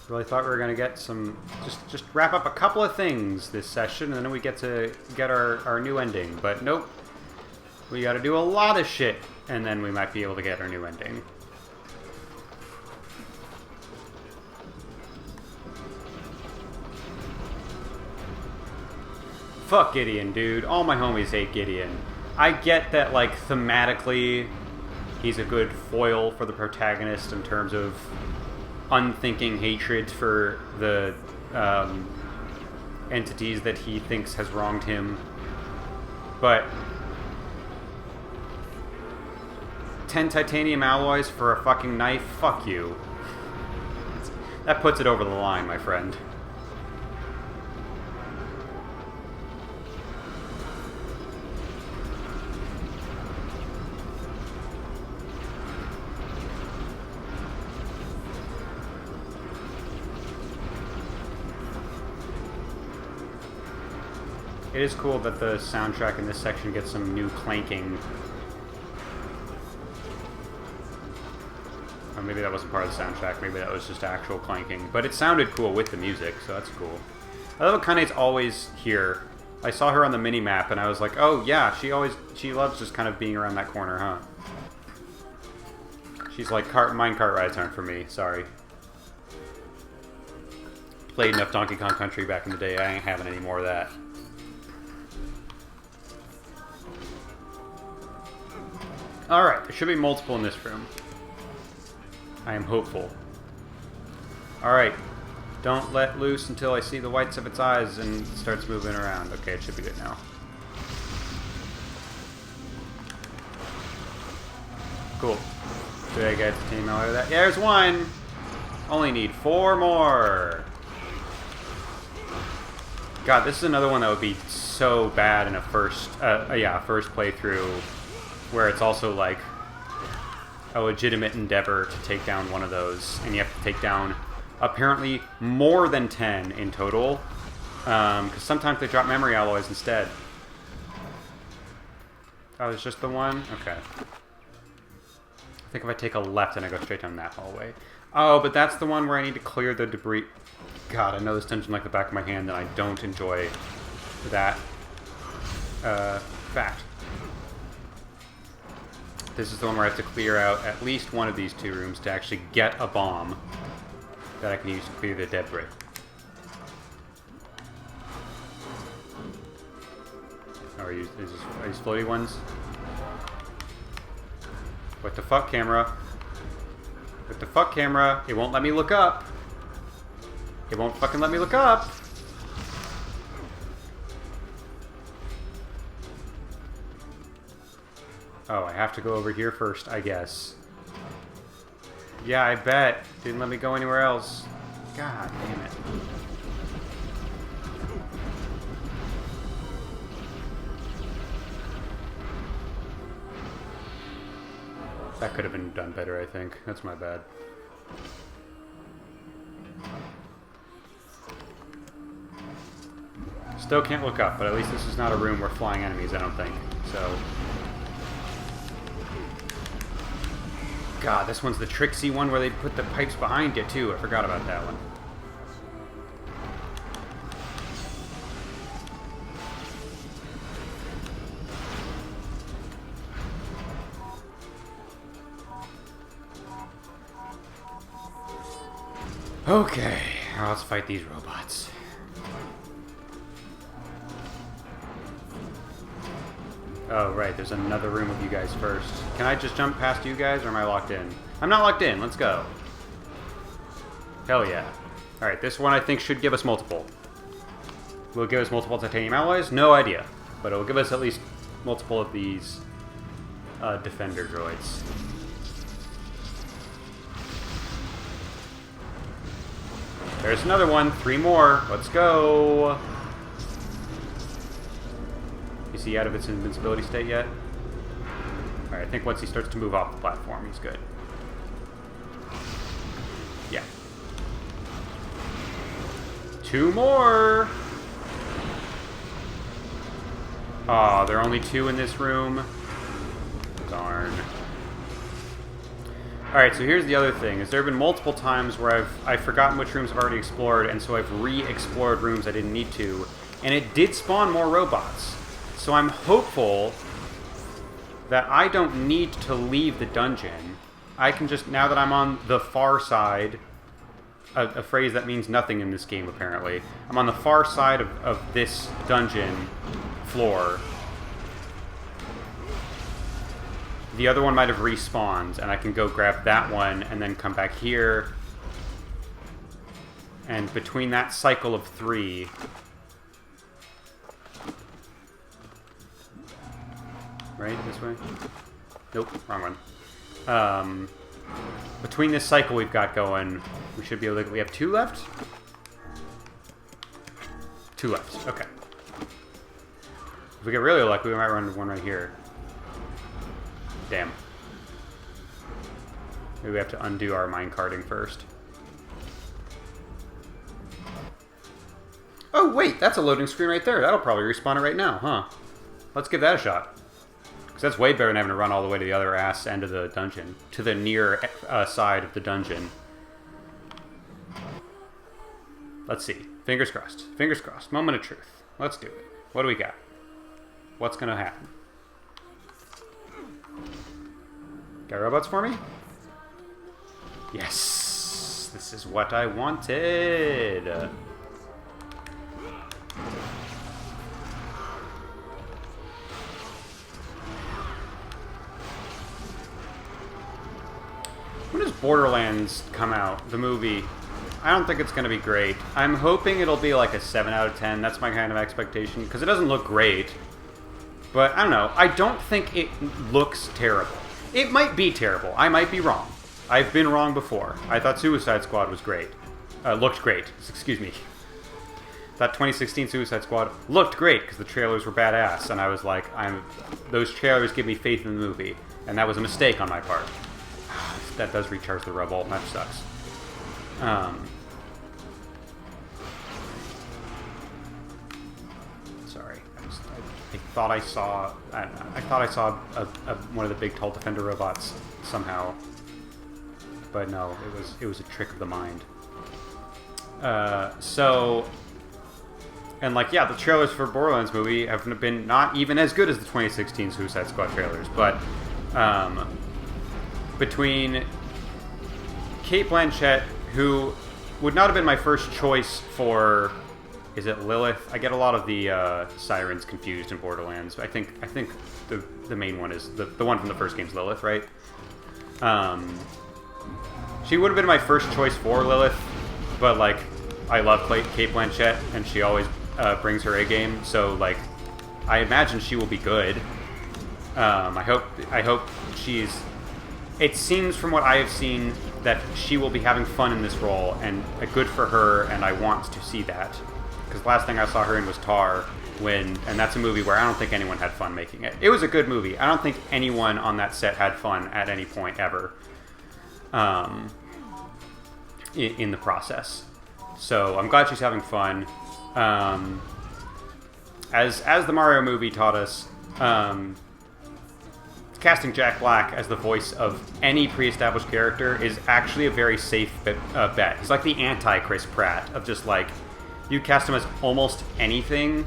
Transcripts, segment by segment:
Really thought we were gonna get some, just wrap up a couple of things this session, and then we get to get our new ending. But nope, we got to do a lot of shit, and then we might be able to get our new ending. Fuck Gideon, dude. All my homies hate Gideon. I get that, like, thematically, he's a good foil for the protagonist in terms of unthinking hatred for the entities that he thinks has wronged him. But 10 titanium alloys for a fucking knife? Fuck you. That puts it over the line, my friend. It is cool that the soundtrack in this section gets some new clanking. Or maybe that wasn't part of the soundtrack, maybe that was just actual clanking. But it sounded cool with the music, so that's cool. I love how Kaine's always here. I saw her on the mini-map and I was like, oh yeah, she loves just kind of being around that corner, huh? She's like, minecart rides aren't for me, sorry. Played enough Donkey Kong Country back in the day, I ain't having any more of that. Alright, there should be multiple in this room. I am hopeful. Alright. Don't let loose until I see the whites of its eyes and it starts moving around. Okay, it should be good now. Cool. Did I get the team out of that? Yeah, there's one! Only need 4 more! God, this is another one that would be so bad in a first playthrough, where it's also like a legitimate endeavor to take down one of those, and you have to take down apparently more than 10 in total, because sometimes they drop memory alloys instead. Oh, it's just the one? Okay. I think if I take a left and I go straight down that hallway. Oh, but that's the one where I need to clear the debris. God, I know this dungeon like the back of my hand, and I don't enjoy that fact. This is the one where I have to clear out at least one of these 2 rooms to actually get a bomb that I can use to clear the debris. Are these floaty ones? What the fuck, camera? What the fuck, camera? It won't let me look up. It won't fucking let me look up. Oh, I have to go over here first, I guess. Yeah, I bet. Didn't let me go anywhere else. God damn it. That could have been done better, I think. That's my bad. Still can't look up, but at least this is not a room where flying enemies, I don't think. So... God, this one's the tricksy one where they put the pipes behind you, too. I forgot about that one. Okay, now let's fight these robots. Oh, right, there's another room with you guys first. Can I just jump past you guys, or am I locked in? I'm not locked in, let's go. Hell yeah. Alright, this one I think should give us multiple. Will it give us multiple titanium alloys? No idea. But it will give us at least multiple of these defender droids. There's another one, 3 more. Let's go. Is he out of its invincibility state yet? Alright, I think once he starts to move off the platform, he's good. Yeah. 2 more! Aw, there are only 2 in this room. Darn. Alright, so here's the other thing, is there have been multiple times where I've forgotten which rooms I've already explored, and so I've re-explored rooms I didn't need to, and it did spawn more robots. So I'm hopeful that I don't need to leave the dungeon. I can just, now that I'm on the far side, a phrase that means nothing in this game apparently, I'm on the far side of this dungeon floor. The other one might have respawned, and I can go grab that one and then come back here. And between that cycle of 3... Right? This way? Nope, wrong one. Between this cycle we've got going, we should be able to... We have 2 left? 2 left, okay. If we get really lucky, we might run into one right here. Damn. Maybe we have to undo our minecarting first. Oh, wait! That's a loading screen right there. That'll probably respawn it right now, huh? Let's give that a shot. Because that's way better than having to run all the way to the other ass end of the dungeon. To the near side of the dungeon. Let's see. Fingers crossed. Fingers crossed. Moment of truth. Let's do it. What do we got? What's gonna happen? Got robots for me? Yes! This is what I wanted! When does Borderlands come out? The movie? I don't think it's going to be great. I'm hoping it'll be like a 7 out of 10. That's my kind of expectation. Because it doesn't look great. But, I don't know. I don't think it looks terrible. It might be terrible. I might be wrong. I've been wrong before. I thought Suicide Squad was great. Looked great. Excuse me. That 2016 Suicide Squad looked great because the trailers were badass. And I was like, those trailers give me faith in the movie. And that was a mistake on my part. That does recharge the rubble. That sucks. Sorry. I thought I saw... I thought I saw one of the big, tall Defender robots somehow. But no, it was a trick of the mind. So... And, like, yeah, the trailers for Borderlands movie have been not even as good as the 2016 Suicide Squad trailers. But, between Cate Blanchett, who would not have been my first choice for... Is it Lilith? I get a lot of the sirens confused in Borderlands. I think the main one is... The one from the first game's Lilith, right? She would have been my first choice for Lilith, but, like, I love Cate Blanchett, and she always brings her A-game, so, like, I imagine she will be good. I hope she's... It seems from what I have seen that she will be having fun in this role, and good for her, and I want to see that. Because the last thing I saw her in was Tar, and that's a movie where I don't think anyone had fun making it. It was a good movie. I don't think anyone on that set had fun at any point ever in the process. So I'm glad she's having fun. As the Mario movie taught us, casting Jack Black as the voice of any pre-established character is actually a very safe bet. He's like the anti-Chris Pratt of just like, you cast him as almost anything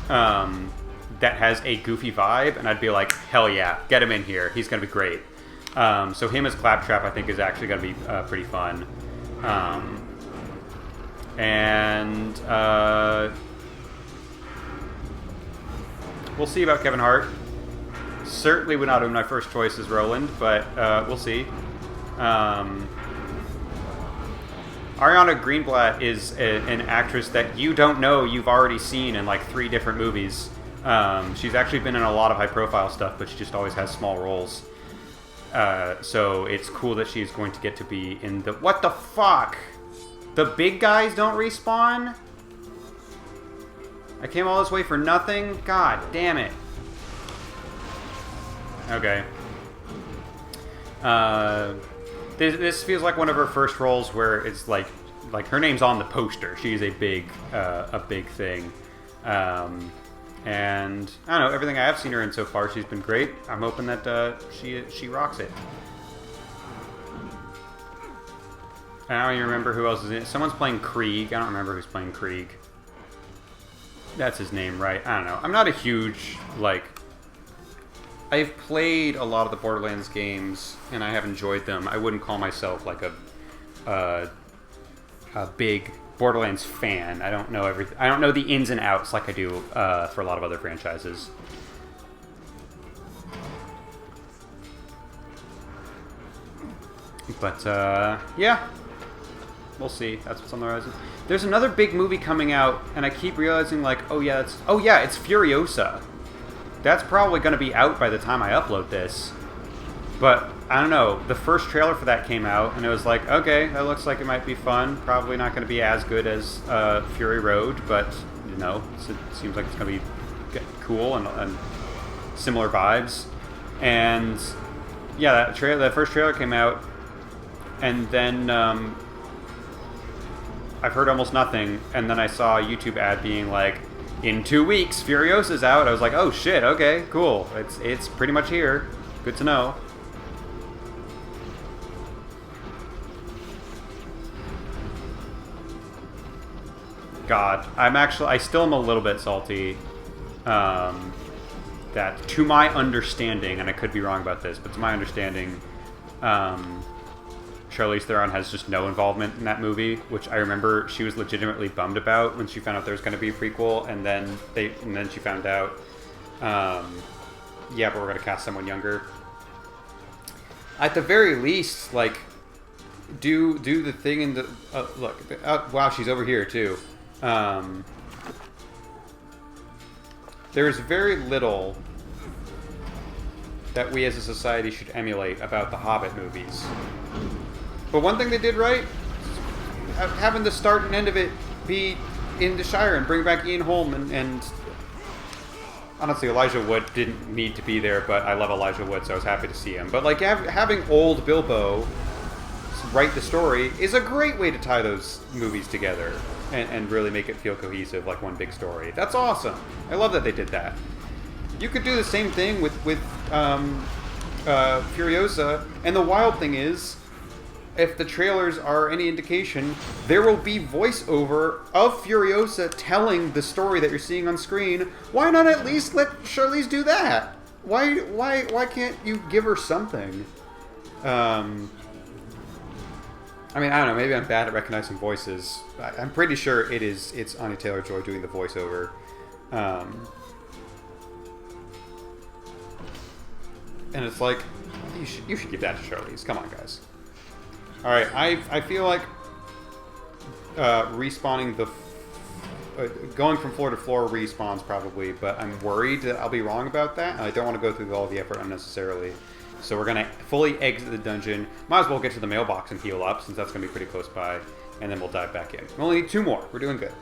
that has a goofy vibe, and I'd be like, hell yeah, get him in here. He's going to be great. So him as Claptrap, I think, is actually going to be pretty fun. We'll see about Kevin Hart. Certainly would not have been my first choice as Roland, but we'll see. Ariana Greenblatt is an actress that you don't know you've already seen in like 3 different movies. She's actually been in a lot of high-profile stuff, but she just always has small roles. So it's cool that she's going to get to be in the... What the fuck? The big guys don't respawn? I came all this way for nothing? God damn it. Okay. This feels like one of her first roles where it's like her name's on the poster. She's a big thing. And I don't know, everything I have seen her in so far, she's been great. I'm hoping that she rocks it. I don't even remember who else is in it. Someone's playing Krieg. I don't remember who's playing Krieg. That's his name, right? I don't know. I'm not a huge, like... I've played a lot of the Borderlands games, and I have enjoyed them. I wouldn't call myself, like, a big Borderlands fan. I don't know everything. I don't know the ins and outs like I do for a lot of other franchises. But, yeah. We'll see. That's what's on the horizon. There's another big movie coming out, and I keep realizing, like, oh yeah, it's Furiosa. That's probably going to be out by the time I upload this. But, I don't know. The first trailer for that came out, and it was like, okay, that looks like it might be fun. Probably not going to be as good as Fury Road, but, you know, it seems like it's going to be cool and similar vibes. And, yeah, that first trailer came out, and then I've heard almost nothing, and then I saw a YouTube ad being like, in 2 weeks, Furiosa's out. I was like, oh shit, okay, cool. It's pretty much here. Good to know. God, I still am a little bit salty that, to my understanding, and I could be wrong about this, but to my understanding, Charlize Theron has just no involvement in that movie, which I remember she was legitimately bummed about when she found out there was going to be a prequel, and then she found out, yeah, but we're going to cast someone younger. At the very least, like, do the thing in the look. Wow, she's over here too. There's very little that we as a society should emulate about the Hobbit movies. But one thing they did right, having the start and end of it be in the Shire and bring back Ian Holm and honestly, Elijah Wood didn't need to be there, but I love Elijah Wood, so I was happy to see him. But like having old Bilbo write the story is a great way to tie those movies together and really make it feel cohesive, like one big story. That's awesome. I love that they did that. You could do the same thing with Furiosa, and the wild thing is, if the trailers are any indication, there will be voiceover of Furiosa telling the story that you're seeing on screen. Why not at least let Charlize do that? Why can't you give her something? I mean, I don't know. Maybe I'm bad at recognizing voices. I'm pretty sure it's Anya Taylor-Joy doing the voiceover. And it's like, you should give that to Charlize. Come on, guys. All right, I feel like respawning going from floor to floor respawns probably, but I'm worried that I'll be wrong about that, and I don't want to go through all the effort unnecessarily. So we're going to fully exit the dungeon. Might as well get to the mailbox and heal up, since that's going to be pretty close by, and then we'll dive back in. We only need 2 more. We're doing good.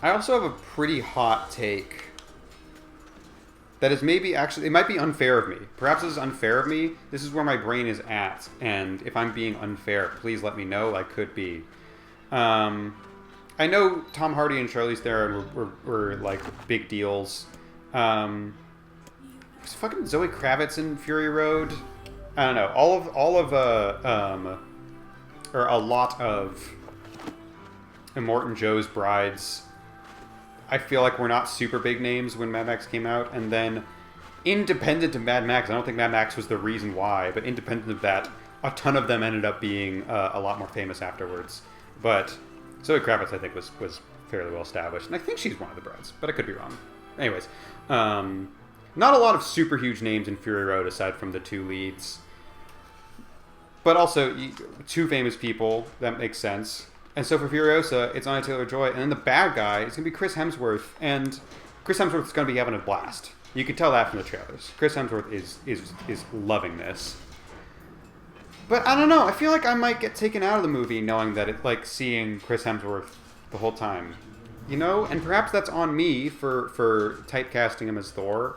I also have a pretty hot take that is maybe actually, it might be unfair of me. Perhaps this is unfair of me. This is where my brain is at, and if I'm being unfair, please let me know. I could be. I know Tom Hardy and Charlize Theron were like big deals. Was fucking Zoe Kravitz in Fury Road? I don't know. Or a lot of Immortan Joe's brides, I feel like we're not super big names when Mad Max came out, and then independent of Mad Max, I don't think Mad Max was the reason why, but independent of that, a ton of them ended up being a lot more famous afterwards. But Zoe Kravitz, I think, was fairly well established, and I think she's one of the brides, but I could be wrong. Anyways, not a lot of super huge names in Fury Road aside from the 2 leads, but also 2 famous people. That makes sense. And so for Furiosa, it's Anya Taylor-Joy, and then the bad guy is going to be Chris Hemsworth, and Chris Hemsworth is going to be having a blast. You can tell that from the trailers. Chris Hemsworth is loving this. But I don't know, I feel like I might get taken out of the movie knowing that it's like seeing Chris Hemsworth the whole time. You know? And perhaps that's on me for typecasting him as Thor.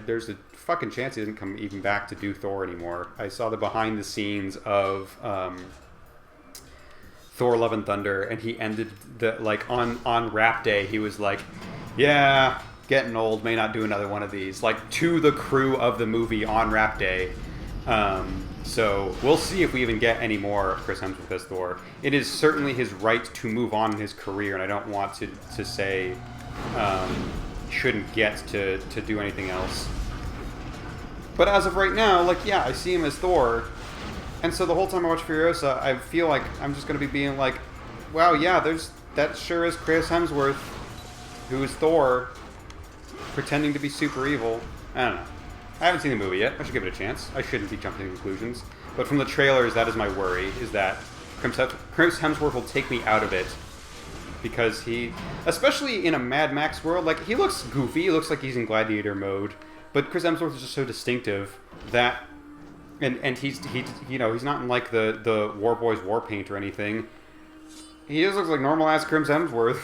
There's a fucking chance he doesn't come even back to do Thor anymore. I saw the behind the scenes of Thor Love and Thunder, and he ended the, like, on rap day, he was like, yeah, getting old, may not do another one of these. Like, to the crew of the movie on Wrap Day. So we'll see if we even get any more of Chris Hemsworth as Thor. It is certainly his right to move on in his career, and I don't want to say shouldn't get to do anything else. But as of right now, like, yeah, I see him as Thor. And so the whole time I watch Furiosa, I feel like I'm just going to be being like, wow, yeah, that sure is Chris Hemsworth, who is Thor, pretending to be super evil. I don't know. I haven't seen the movie yet. I should give it a chance. I shouldn't be jumping to conclusions. But from the trailers, that is my worry, is that Chris Hemsworth will take me out of it. Because he, especially in a Mad Max world, like, he looks goofy. He looks like he's in gladiator mode. But Chris Hemsworth is just so distinctive that, and he's not in like the War Boys war paint or anything. He just looks like normal ass Chris Hemsworth.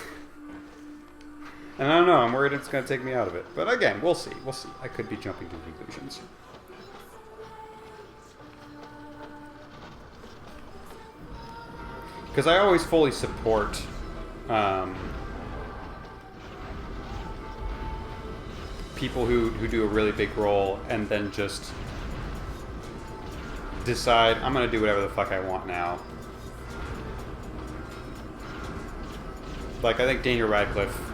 And I don't know, I'm worried it's going to take me out of it. But again, we'll see. I could be jumping to conclusions. Because I always fully support people who do a really big role and then just decide, I'm going to do whatever the fuck I want now. Like, I think Daniel Radcliffe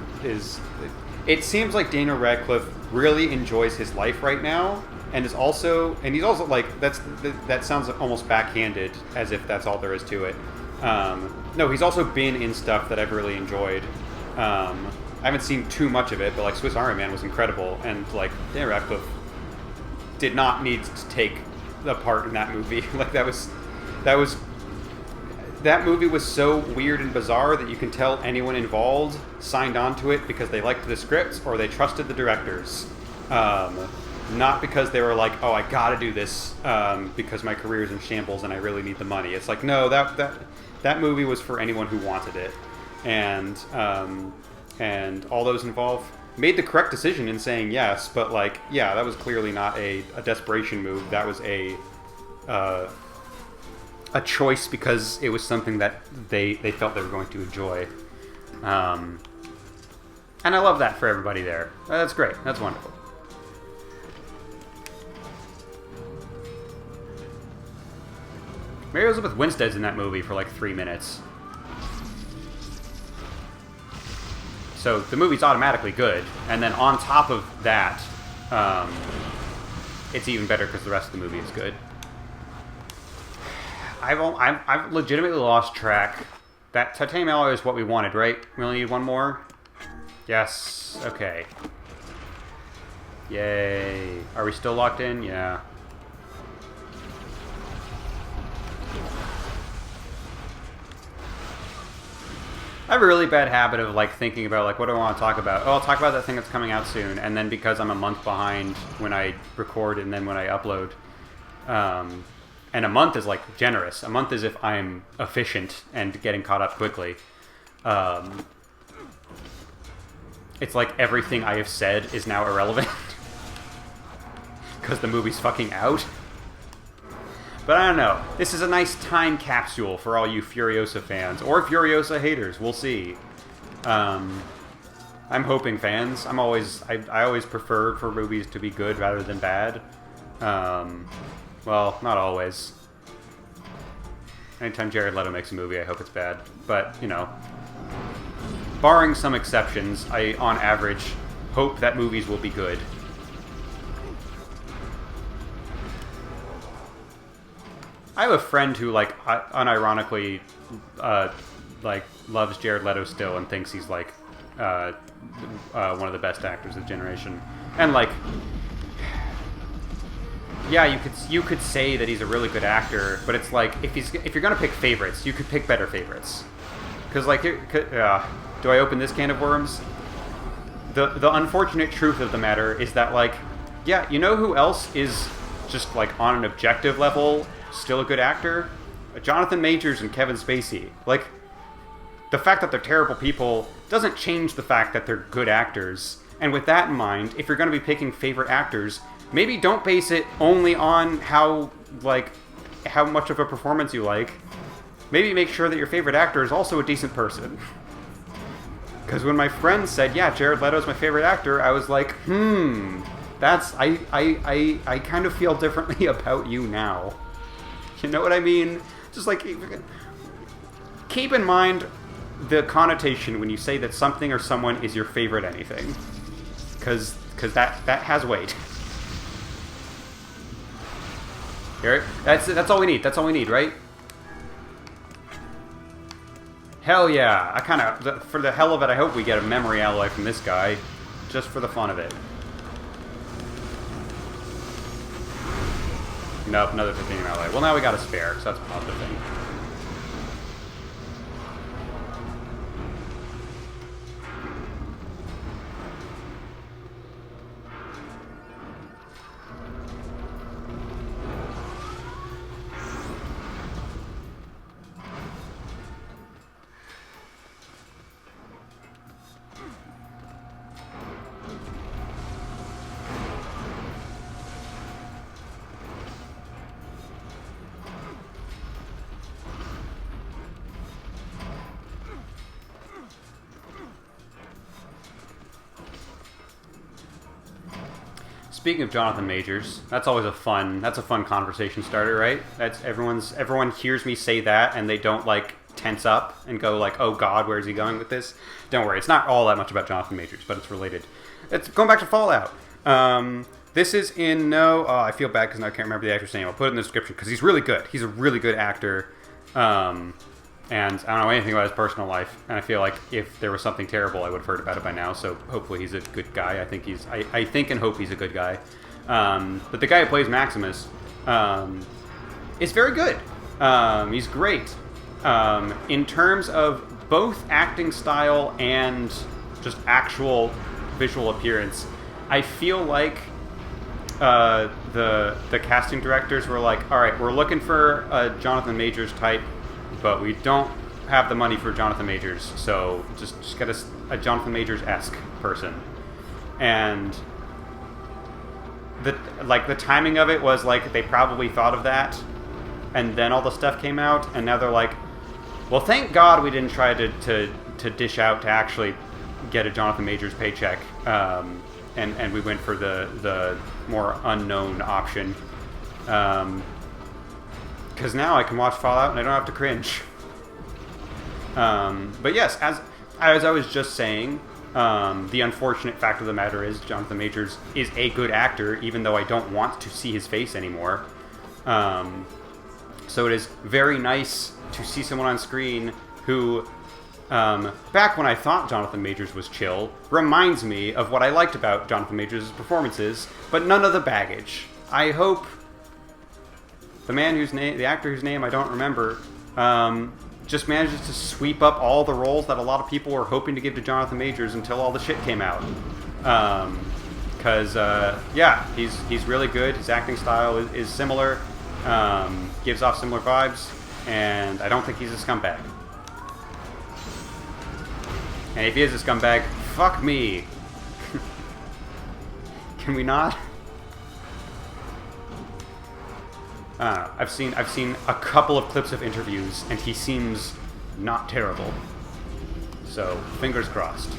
it seems like Daniel Radcliffe really enjoys his life right now, and he's also like, that sounds almost backhanded, as if that's all there is to it. No, he's also been in stuff that I've really enjoyed. I haven't seen too much of it, but like Swiss Army Man was incredible, and like Daniel Radcliffe did not need to take the part in that movie. Like that movie was so weird and bizarre that you can tell anyone involved signed on to it because they liked the scripts or they trusted the directors. Not because they were like, oh, I gotta do this because my career is in shambles and I really need the money. It's like, no, that movie was for anyone who wanted it. And all those involved made the correct decision in saying yes, but like, yeah, that was clearly not a desperation move. That was a choice because it was something that they felt they were going to enjoy. And I love that for everybody there. That's great. That's wonderful. Mary Elizabeth Winstead's in that movie for like 3 minutes. So the movie's automatically good. And then on top of that, it's even better because the rest of the movie is good. I've legitimately lost track. That titanium alloy is what we wanted, right? We only need one more? Yes. Okay. Yay. Are we still locked in? Yeah. I have a really bad habit of like thinking about like, what do I want to talk about? Oh, I'll talk about that thing that's coming out soon. And then because I'm a month behind when I record and then when I upload, and a month is like generous. A month is if I'm efficient and getting caught up quickly. It's like everything I have said is now irrelevant. Because the movie's fucking out. But I don't know. This is a nice time capsule for all you Furiosa fans. Or Furiosa haters. We'll see. I'm hoping fans. I always prefer for movies to be good rather than bad. Well, not always. Anytime Jared Leto makes a movie, I hope it's bad. But, you know, barring some exceptions, I, on average, hope that movies will be good. I have a friend who, like, unironically, like, loves Jared Leto still and thinks he's, like, one of the best actors of the generation. And, like, yeah, you could say that he's a really good actor, but it's like, if you're gonna pick favorites, you could pick better favorites. Because, like, do I open this can of worms? The unfortunate truth of the matter is that, like, yeah, you know who else is just, like, on an objective level still a good actor? Jonathan Majors and Kevin Spacey. Like, the fact that they're terrible people doesn't change the fact that they're good actors. And with that in mind, if you're going to be picking favorite actors, maybe don't base it only on how much of a performance you like. Maybe make sure that your favorite actor is also a decent person. Because when my friend said, yeah, Jared Leto's my favorite actor, I was like, that's, I kind of feel differently about you now. You know what I mean? Just like, keep in mind the connotation when you say that something or someone is your favorite anything. Because that has weight. Here, that's all we need. That's all we need, right? Hell yeah. I kind of, for the hell of it, I hope we get a memory alloy from this guy. Just for the fun of it. Nope, another titanium alloy. Well, now we got a spare, so that's a positive thing. Speaking of Jonathan Majors, that's always a fun conversation starter, right? That's everyone hears me say that and they don't like tense up and go like, oh God, where's he going with this? Don't worry, it's not all that much about Jonathan Majors, but it's related. It's going back to Fallout. This is in I feel bad because I can't remember the actor's name. I'll put it in the description because he's really good. He's a really good actor. And I don't know anything about his personal life, and I feel like if there was something terrible, I would have heard about it by now, so hopefully he's a good guy. I think and hope he's a good guy. But the guy who plays Maximus is very good. He's great. In terms of both acting style and just actual visual appearance, I feel like the casting directors were like, all right, we're looking for a Jonathan Majors type, but we don't have the money for Jonathan Majors, so just get us a Jonathan Majors-esque person. And the timing of it was like they probably thought of that, and then all the stuff came out, and now they're like, well, thank God we didn't try to dish out to actually get a Jonathan Majors paycheck, and we went for the more unknown option. Because now I can watch Fallout and I don't have to cringe. But yes, as I was just saying, the unfortunate fact of the matter is Jonathan Majors is a good actor, even though I don't want to see his face anymore. So it is very nice to see someone on screen who, back when I thought Jonathan Majors was chill, reminds me of what I liked about Jonathan Majors' performances, but none of the baggage. I hope the actor whose name I don't remember, just manages to sweep up all the roles that a lot of people were hoping to give to Jonathan Majors until all the shit came out. Because, yeah, he's really good. His acting style is similar, gives off similar vibes, and I don't think he's a scumbag. And if he is a scumbag, fuck me. Can we not? I don't know. I've seen a couple of clips of interviews, and he seems not terrible. So, fingers crossed.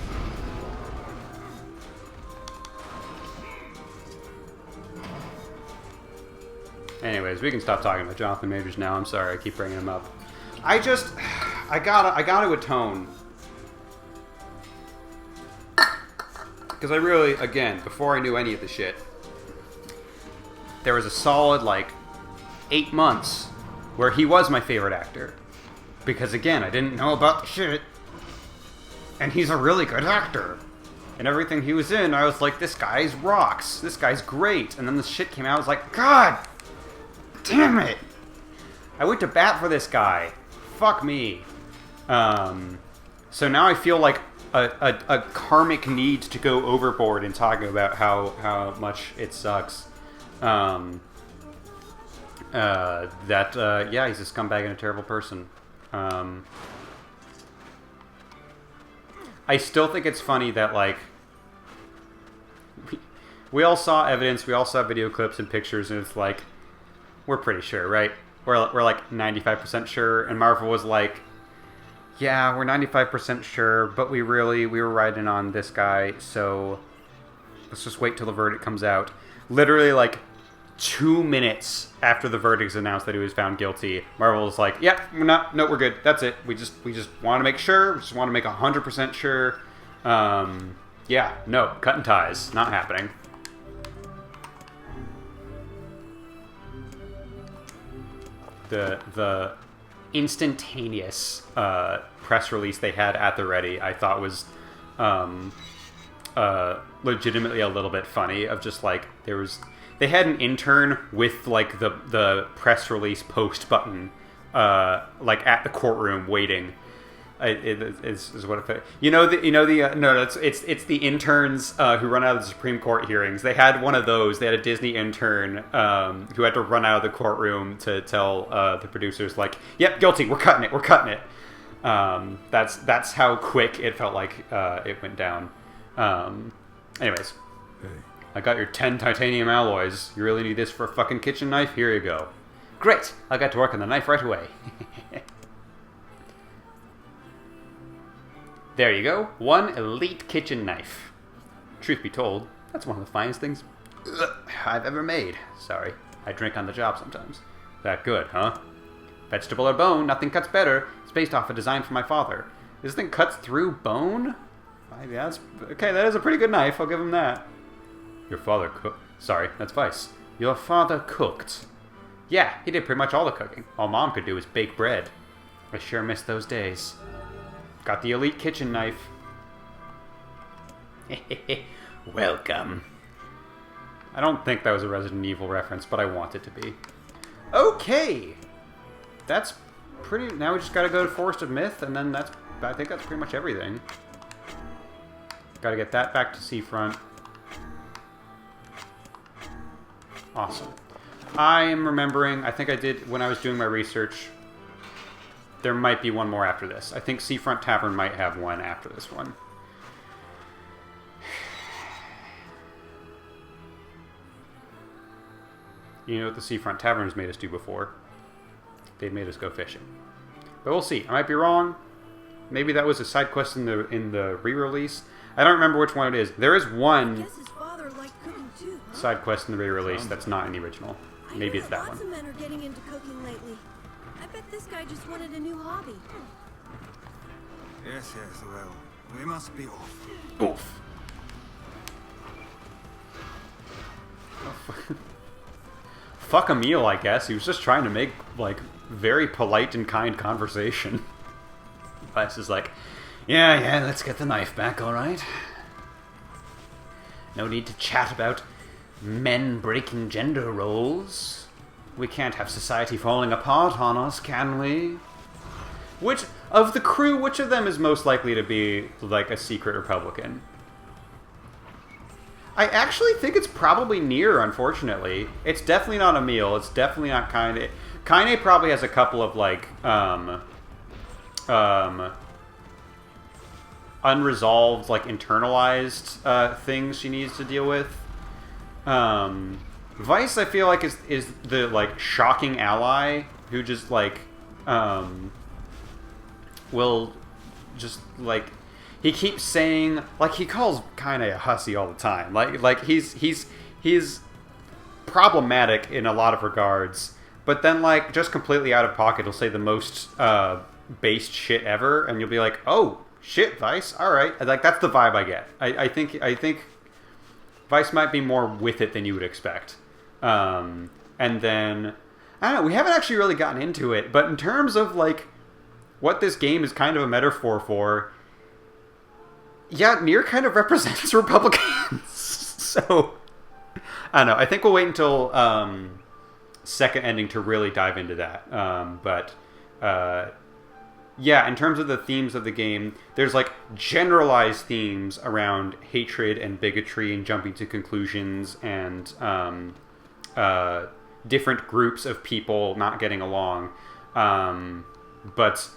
Anyways, we can stop talking about Jonathan Majors now. I'm sorry, I keep bringing him up. I gotta atone. Because I really, again, before I knew any of the shit, there was a solid, 8 months where he was my favorite actor. Because, again, I didn't know about the shit. And he's a really good actor. And everything he was in, I was like, this guy's rocks. This guy's great. And then the shit came out, I was like, God damn it. I went to bat for this guy. Fuck me. So now I feel like a karmic need to go overboard in talking about how much it sucks. Yeah, he's a scumbag and a terrible person. I still think it's funny that, we all saw evidence, we all saw video clips and pictures, and it's like, we're pretty sure, right? We're 95% sure, and Marvel was like, Yeah, we're 95% sure, but we were riding on this guy, so let's just wait till the verdict comes out. Literally, like, 2 minutes after the verdict's announced that he was found guilty, Marvel's like, yep, we're good. That's it. We just want to make sure. We just want to make 100% sure. Yeah, no, cutting ties. Not happening. The instantaneous press release they had at the ready, I thought was legitimately a little bit funny. Of just like they had an intern with like the press release post button like at the courtroom waiting. Is what it felt. No, it's the interns who run out of the Supreme Court hearings. They had one of those. They had a Disney intern who had to run out of the courtroom to tell the producers, like, "Yep, guilty. We're cutting it." That's how quick it felt like it went down. Anyways, hey. I got your 10 titanium alloys. You really need this for a fucking kitchen knife? Here you go. Great. I got to work on the knife right away. There you go. One elite kitchen knife. Truth be told, that's one of the finest things I've ever made. Sorry, I drink on the job sometimes. That good, huh? Vegetable or bone, nothing cuts better. It's based off a design from my father. This thing cuts through bone? Yeah, okay, that is a pretty good knife. I'll give him that. Your father cooked. Sorry, that's Weiss. Your father cooked. Yeah, he did pretty much all the cooking. All Mom could do was bake bread. I sure miss those days. Got the elite kitchen knife. Welcome. I don't think that was a Resident Evil reference, but I want it to be. Okay! That's pretty... Now we just gotta go to Forest of Myth, and then I think that's pretty much everything. Gotta get that back to Seafront. Awesome. I am remembering, I think I did, when I was doing my research... There might be one more after this. I think Seafront Tavern might have one after this one. You know what the Seafront Tavern has made us do before? They've made us go fishing. But we'll see. I might be wrong. Maybe that was a side quest in the re-release. I don't remember which one it is. There is one side quest in the re-release that's not in the original. Maybe it's that one. Lots of men are getting into cooking lately. I bet this guy just wanted a new hobby. Yes, well, we must be off. Oof. Fuck Emil, I guess. He was just trying to make, like, very polite and kind conversation. Weiss is like, yeah, let's get the knife back, alright? No need to chat about men breaking gender roles. We can't have society falling apart on us, can we? Which of the crew, which of them is most likely to be, like, a secret Republican? I actually think it's probably NieR, unfortunately. It's definitely not Emil. It's definitely not Kaine. Kaine probably has a couple of, like, unresolved, like, internalized things she needs to deal with. Weiss, I feel like, is the, like, shocking ally who just, like, will just, like, he keeps saying, like, he calls Kaine a hussy all the time. Like he's problematic in a lot of regards, but then, like, just completely out of pocket, he'll say the most based shit ever, and you'll be like, oh, shit, Weiss, alright. Like, that's the vibe I get. I think Weiss might be more with it than you would expect. And then, I don't know, we haven't actually really gotten into it, but in terms of, like, what this game is kind of a metaphor for, yeah, NieR kind of represents Republicans. So, I don't know, I think we'll wait until second ending to really dive into that. Yeah, in terms of the themes of the game, there's, like, generalized themes around hatred and bigotry and jumping to conclusions and different groups of people not getting along. But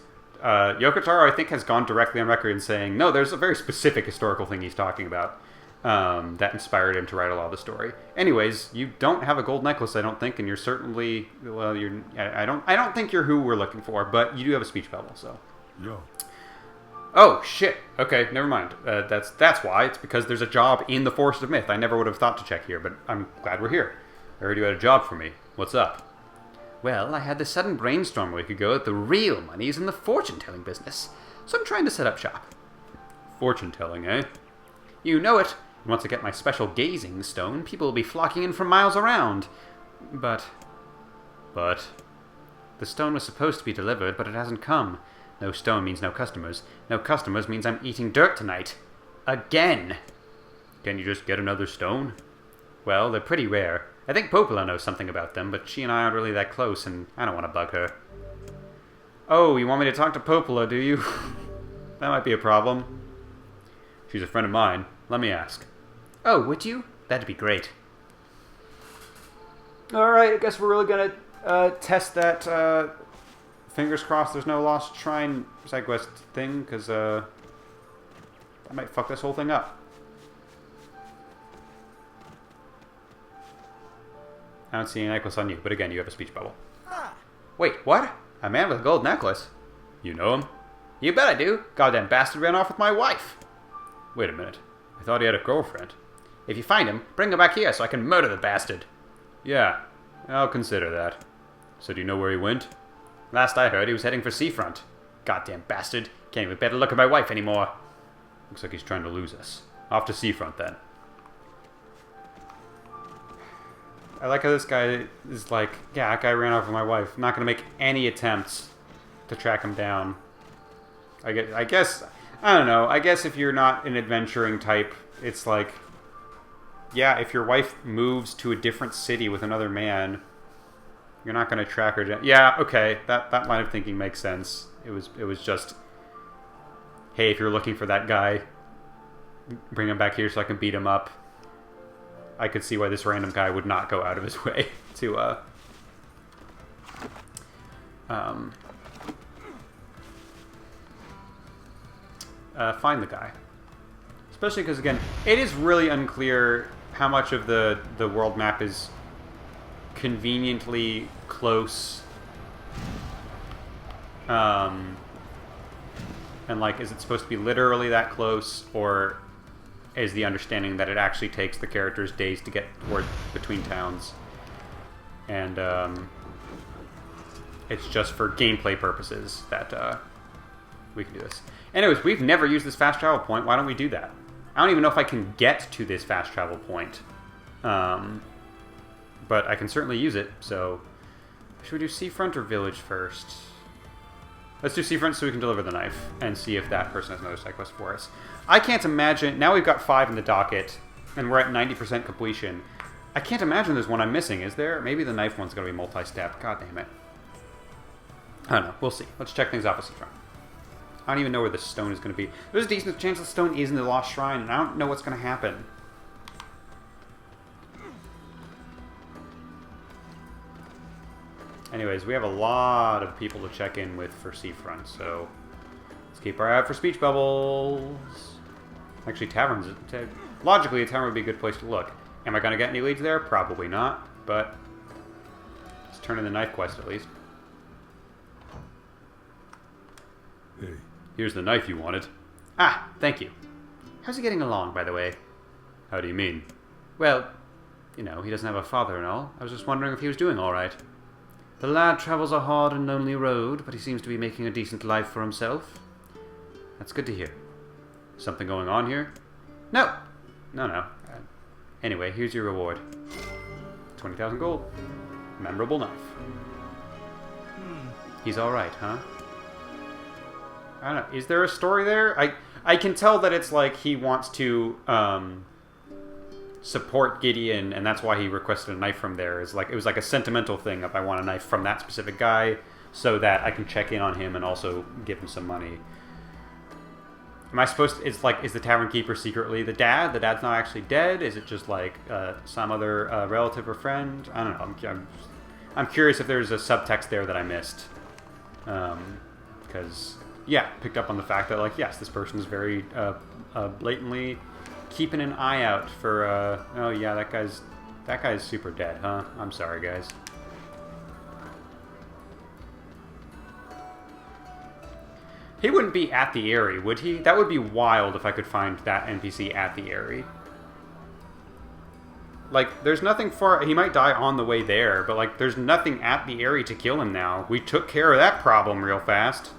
Yoko Taro, I think, has gone directly on record in saying, no, there's a very specific historical thing he's talking about that inspired him to write a lot of the story. Anyways, you don't have a gold necklace, I don't think, and you're certainly, well, I don't think you're who we're looking for, but you do have a speech bubble, so. Yeah. Oh, shit. Okay, never mind. That's why. It's because there's a job in the Forest of Myth. I never would have thought to check here, but I'm glad we're here. I heard you had a job for me. What's up? Well, I had this sudden brainstorm a week ago that the real money is in the fortune-telling business, so I'm trying to set up shop. Fortune-telling, eh? You know it. Once I get my special gazing stone, people will be flocking in from miles around. But... The stone was supposed to be delivered, but it hasn't come. No stone means no customers. No customers means I'm eating dirt tonight. Again! Can you just get another stone? Well, they're pretty rare. I think Popola knows something about them, but she and I aren't really that close, and I don't want to bug her. Oh, you want me to talk to Popola, do you? That might be a problem. She's a friend of mine. Let me ask. Oh, would you? That'd be great. Alright, I guess we're really gonna test that, fingers crossed there's no Lost Shrine side quest thing, because, I might fuck this whole thing up. I don't see any necklace on you, but again, you have a speech bubble. Wait, what? A man with a gold necklace? You know him? You bet I do. Goddamn bastard ran off with my wife. Wait a minute. I thought he had a girlfriend. If you find him, bring him back here so I can murder the bastard. Yeah, I'll consider that. So do you know where he went? Last I heard, he was heading for Seafront. Goddamn bastard. Can't even bear to look at my wife anymore. Looks like he's trying to lose us. Off to Seafront, then. I like how this guy is like, yeah, that guy ran off with my wife. I'm not going to make any attempts to track him down. I guess, I don't know. I guess if you're not an adventuring type, it's like, yeah, if your wife moves to a different city with another man, you're not going to track her down. Yeah, okay, that line of thinking makes sense. It was just, hey, if you're looking for that guy, bring him back here so I can beat him up. I could see why this random guy would not go out of his way to, find the guy. Especially because, again, it is really unclear how much of the world map is conveniently close. And, like, is it supposed to be literally that close, or is the understanding that it actually takes the characters days to get between towns, and it's just for gameplay purposes that we can do this. Anyways, we've never used this fast travel point. Why don't we do that? I don't even know if I can get to this fast travel point, but I can certainly use it. So should we do Seafront or Village first? Let's do Seafront so we can deliver the knife and see if that person has another side quest for us. I can't imagine... Now we've got 5 in the docket, and we're at 90% completion. I can't imagine there's one I'm missing, is there? Maybe the knife one's going to be multi-step. God damn it. I don't know. We'll see. Let's check things off with Seafront. I don't even know where the stone is going to be. There's a decent chance the stone is in the Lost Shrine, and I don't know what's going to happen. Anyways, we have a lot of people to check in with for Seafront, so let's keep our eye out for speech bubbles. Actually, taverns... Logically, a tavern would be a good place to look. Am I going to get any leads there? Probably not, but let's turn in the knife quest at least. Hey. Here's the knife you wanted. Ah, thank you. How's he getting along, by the way? How do you mean? Well, you know, he doesn't have a father and all. I was just wondering if he was doing all right. The lad travels a hard and lonely road, but he seems to be making a decent life for himself. That's good to hear. Something going on here? No! No. Anyway, here's your reward. 20,000 gold. Memorable knife. He's alright, huh? I don't know. Is there a story there? I can tell that it's like he wants to support Gideon, and that's why he requested a knife from there. It was like a sentimental thing if I want a knife from that specific guy, so that I can check in on him and also give him some money. Am I supposed to... is the tavern keeper secretly the dad? The dad's not actually dead? Is it just like some other relative or friend? I don't know. I'm curious if there's a subtext there that I missed. Because, yeah, picked up on the fact that, like, yes, this person is very blatantly keeping an eye out for, oh yeah, that guy's super dead, huh? I'm sorry, guys. He wouldn't be at the Eyrie, would he? That would be wild if I could find that NPC at the Eyrie. Like, there's nothing for... He might die on the way there, but, like, there's nothing at the Eyrie to kill him now. We took care of that problem real fast.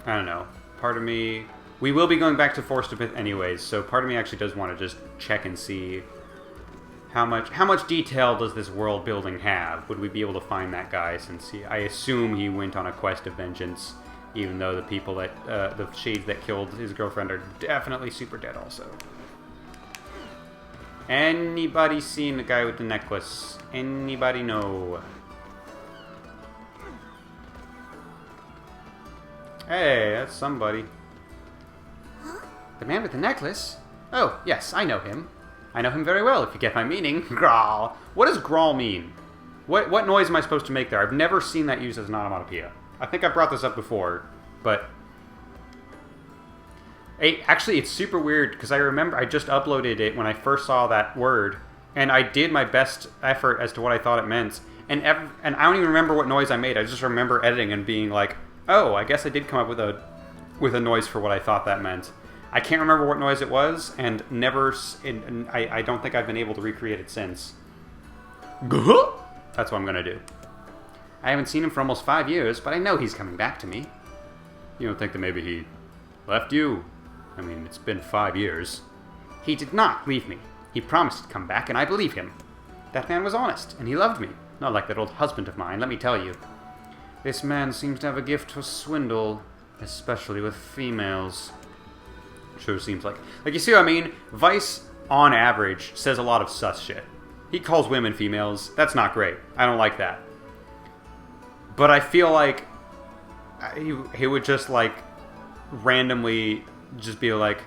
I don't know. Part of me... We will be going back to Forest of Myth anyways, so part of me actually does want to just check and see how much detail does this world building have? Would we be able to find that guy since I assume he went on a quest of vengeance, even though the people that, the shades that killed his girlfriend are definitely super dead also. Anybody seen the guy with the necklace? Anybody know? Hey, that's somebody. The man with the necklace? Oh, yes, I know him. I know him very well, if you get my meaning. Grawl. What does grawl mean? What noise am I supposed to make there? I've never seen that used as an onomatopoeia. I think I brought this up before, but... Actually, it's super weird, because I remember I just uploaded it when I first saw that word, and I did my best effort as to what I thought it meant, and I don't even remember what noise I made. I just remember editing and being like, oh, I guess I did come up with a noise for what I thought that meant. I can't remember what noise it was, and I don't think I've been able to recreate it since. That's what I'm gonna do. I haven't seen him for almost 5 years, but I know he's coming back to me. You don't think that maybe he left you? I mean, it's been 5 years. He did not leave me. He promised to come back, and I believe him. That man was honest, and he loved me. Not like that old husband of mine, let me tell you. This man seems to have a gift for swindle, especially with females. Sure seems like you see what I mean? Weiss, on average, says a lot of sus shit. He calls women females. That's not great. I don't like that. But I feel like he would just, like, randomly just be like,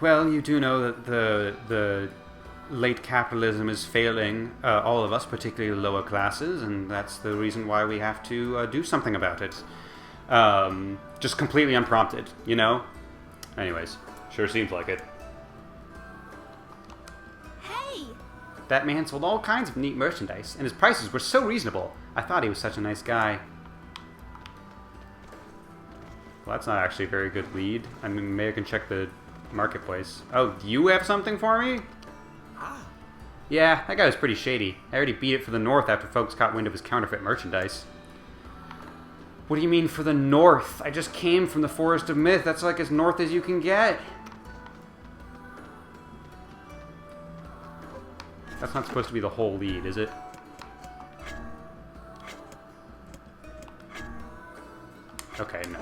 well, you do know that the late capitalism is failing all of us, particularly the lower classes, and that's the reason why we have to do something about it. Just completely unprompted, you know? Anyways, sure seems like it. Hey! That man sold all kinds of neat merchandise, and his prices were so reasonable. I thought he was such a nice guy. Well, that's not actually a very good lead. I mean, maybe I can check the marketplace. Oh, you have something for me? Yeah, that guy was pretty shady. I already beat it for the North after folks caught wind of his counterfeit merchandise. What do you mean for the North? I just came from the Forest of Myth. That's like as north as you can get. That's not supposed to be the whole lead, is it? Okay, no.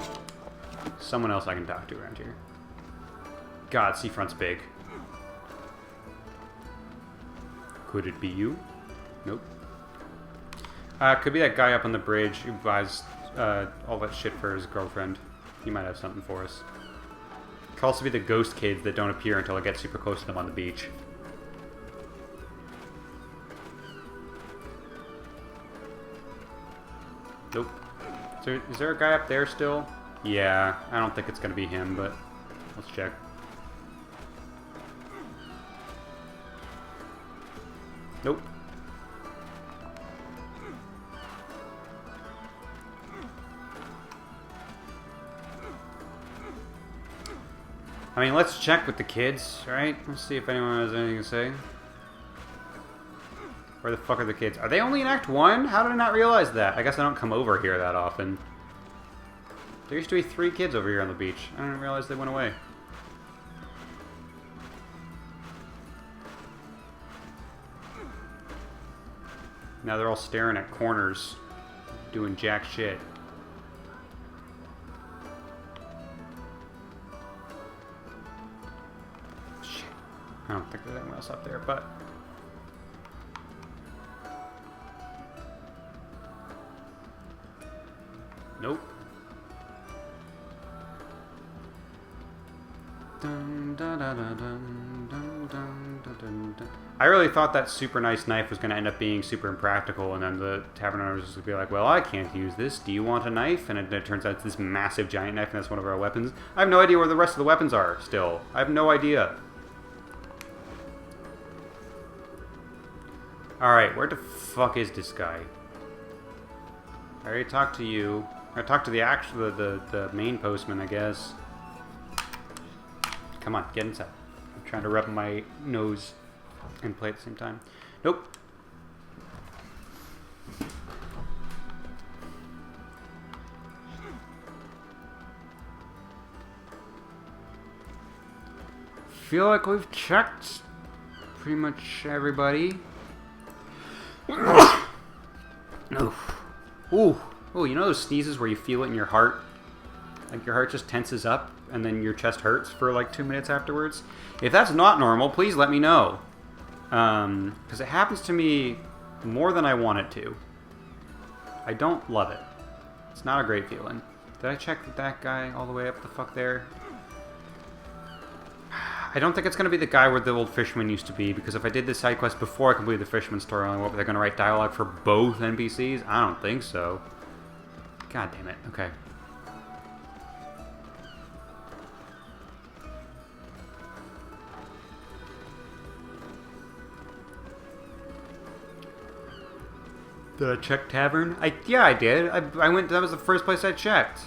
Someone else I can talk to around here. God, Seafront's big. Could it be you? Nope. Could be that guy up on the bridge who buys all that shit for his girlfriend. He might have something for us. Could also be the ghost kids that don't appear until I get super close to them on the beach. Nope. Is there a guy up there still? Yeah, I don't think it's gonna be him, but let's check. Nope. I mean, let's check with the kids, right? Let's see if anyone has anything to say. Where the fuck are the kids? Are they only in Act 1? How did I not realize that? I guess I don't come over here that often. There used to be 3 kids over here on the beach. I didn't realize they went away. Now they're all staring at corners, doing jack shit. Shit. I don't think there's anyone else up there, but... Nope. Dun, dun, dun, dun, dun, dun, dun, dun, dun. I really thought that super nice knife was going to end up being super impractical, and then the tavern owner was just going to be like, well, I can't use this. Do you want a knife? And it turns out it's this massive giant knife, and that's one of our weapons. I have no idea where the rest of the weapons are still. I have no idea. Alright, where the fuck is this guy? I already talked to you. I talked to the main postman, I guess. Come on, get inside. I'm trying to rub my nose and play at the same time. Nope. Feel like we've checked pretty much everybody. Ooh. Ooh, you know those sneezes where you feel it in your heart? Like your heart just tenses up and then your chest hurts for like 2 minutes afterwards? If that's not normal, please let me know. Because it happens to me more than I want it to. I don't love it. It's not a great feeling. Did I check that guy all the way up the fuck there? I don't think it's going to be the guy where the old fisherman used to be, because if I did this side quest before I completed the fisherman storyline, what, were they going to write dialogue for both NPCs? I don't think so. God damn it. Okay. Did I check tavern? Yeah, I did. I went. That was the first place I checked.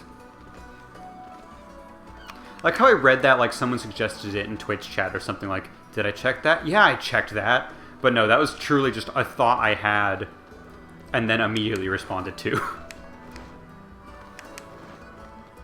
Like how I read that, like someone suggested it in Twitch chat or something. Like, did I check that? Yeah, I checked that. But no, that was truly just a thought I had, and then immediately responded to.